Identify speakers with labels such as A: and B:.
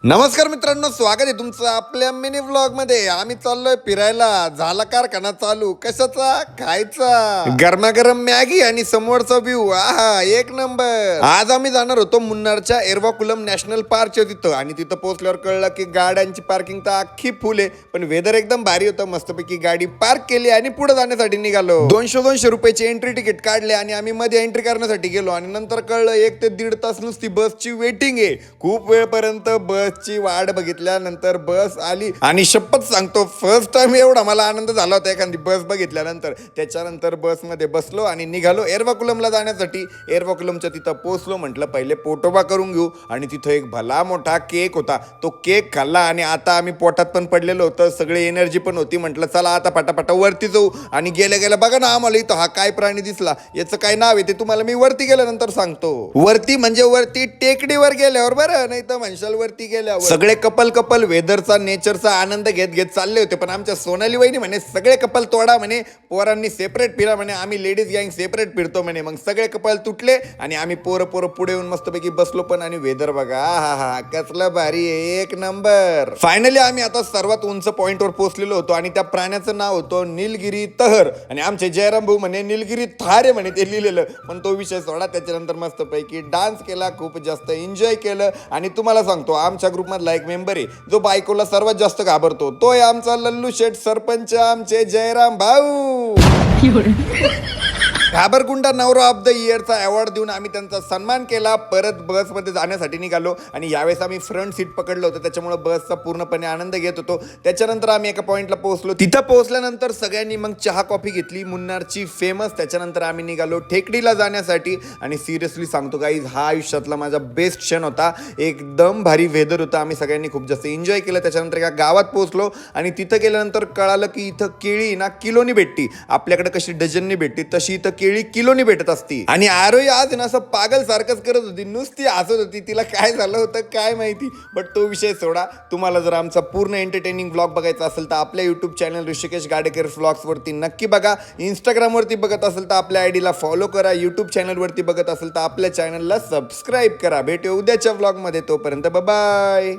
A: नमस्कार मित्रांनो, स्वागत आहे तुमचं आपल्या मिनी व्लॉग मध्ये. आम्ही चाललोय फिरायला. झाला कारखाना चालू. कशाचा? खायचा. गरमागरम मॅगी आणि समोरचा व्ह्यू आहा एक नंबर. आज आम्ही जाणार होतो मुन्नारच्या एर्वाकुलम नॅशनल पार्कच्या तिथं, आणि तिथं पोहोचल्यावर कळलं की गाड्यांची पार्किंग तर अख्खी फुल आहे, पण वेदर एकदम भारी होतं. मस्तपैकी गाडी पार्क केली आणि पुढे जाण्यासाठी निघालो. 200 रुपयाची एंट्री तिकीट काढले आणि आम्ही मध्ये एंट्री करण्यासाठी गेलो, आणि नंतर कळलं 1 ते 1.5 तास नुसती बसची वेटिंग आहे. खूप वेळपर्यंत बसची वाट बघितल्यानंतर बस आली, आणि शपथ सांगतो फर्स्ट टाइम एवढा मला आनंद झाला होता एखादी बस बघितल्यानंतर. त्याच्यानंतर बसमध्ये बसलो आणि निघालो एर्वाकुलमला जाण्यासाठी. एर्वाकुलमच्या तिथं पोहोचलो. म्हटलं पहिले पोटोबा करून घेऊ, आणि तिथं एक भला मोठा केक होता. तो केक खाल्ला आणि आता आम्ही पोटात पण पडलेलो होतं, सगळे एनर्जी पण होती. म्हटलं चला आता पटापटा वरती जाऊ. आणि गेल्या गेल्या बघा ना आम्हाला इथं हा काय प्राणी दिसला, याचं काय नाव आहे ते तुम्हाला मी वरती गेल्यानंतर सांगतो. वरती म्हणजे वरती टेकडीवर गेल्यावर, बरं, नाही तर म्हणशाल वरती गेल्यावर. सगळे कपल वेदरचा नेचरचा आनंद घेत घेत चालले होते. पण आमच्या सोनाली वहिनी म्हणे सगळे कपल तोडा म्हणे, पोरांनी सेपरेट फिरा म्हणे, आम्ही लेडीज गँग सेपरेट फिरतो म्हणे. मग सगळे कपल तुटले आणि आम्ही पोरं पुढे येऊन मस्तपैकी बसलो. पण आणि वेदर बघा, हा कसलं भारी आहे, एक नंबर. फायनली आम्ही आता सर्वात उंच पॉइंटवर पोहोचलेलो होतो, आणि त्या प्राण्याचं नाव होतं निलगिरी तहर. आणि आमचे जयराम भाऊ म्हणे निलगिरी थार आहे म्हणे ते लिहिलेलं. पण तो विषय सोडा. त्याच्यानंतर मस्तपैकी डान्स केला, खूप जास्त एन्जॉय केलं. आणि तुम्हाला सांगतो आमच्या ग्रुपमधला एक मेंबर आहे जो बायकोला सर्वात जास्त घाबरतो, तो आहे आमचा लल्लू शेठ सरपंच, आमचे जयराम भाऊ. घाबरगुंडा नवरा ऑफ द इयरचा अवॉर्ड देऊन आम्ही त्यांचा सन्मान केला. परत बसमध्ये जाण्यासाठी निघालो, आणि यावेळेस आम्ही फ्रंट सीट पकडलं होतं, त्याच्यामुळे बसचा पूर्णपणे आनंद घेत होतो. त्याच्यानंतर आम्ही एका पॉइंटला पोहोचलो. तिथं पोहोचल्यानंतर सगळ्यांनी मग चहा कॉफी घेतली, मुन्नारची फेमस. त्याच्यानंतर आम्ही निघालो टेकडीला जाण्यासाठी. आणि सिरियसली सांगतो गाईज, हा आयुष्यातला माझा बेस्ट क्षण होता. एकदम भारी वेदर होता, आम्ही सगळ्यांनी खूप जास्त एन्जॉय केलं. त्याच्यानंतर एका गावात पोहोचलो, आणि तिथं गेल्यानंतर कळालं की इथं केळी ना किलोनी भेटती. आपल्याकडे कशी डझननी भेटती, तशी इथं केळी किलोनी भेटत असती. आणि आरोही आज ना असं पागल सारखंच करत होती, नुसती हसत होती. तिला काय झालं होतं काय माहिती, बट तो विषय सोडा. तुम्हाला जर आमचा पूर्ण एंटरटेनिंग व्लॉग बघायचा असेल तर आपल्या YouTube channel Rishikesh Gadekar vlogs वरती नक्की बघा. इंस्टाग्रामवरती बघत असेल तर आपल्या आयडीला फॉलो करा. यूट्यूब चॅनलवरती बघत असेल तर आपल्या चॅनलला सबस्क्राईब करा. भेटू उद्याच्या व्लॉग मध्ये, तोपर्यंत बाय.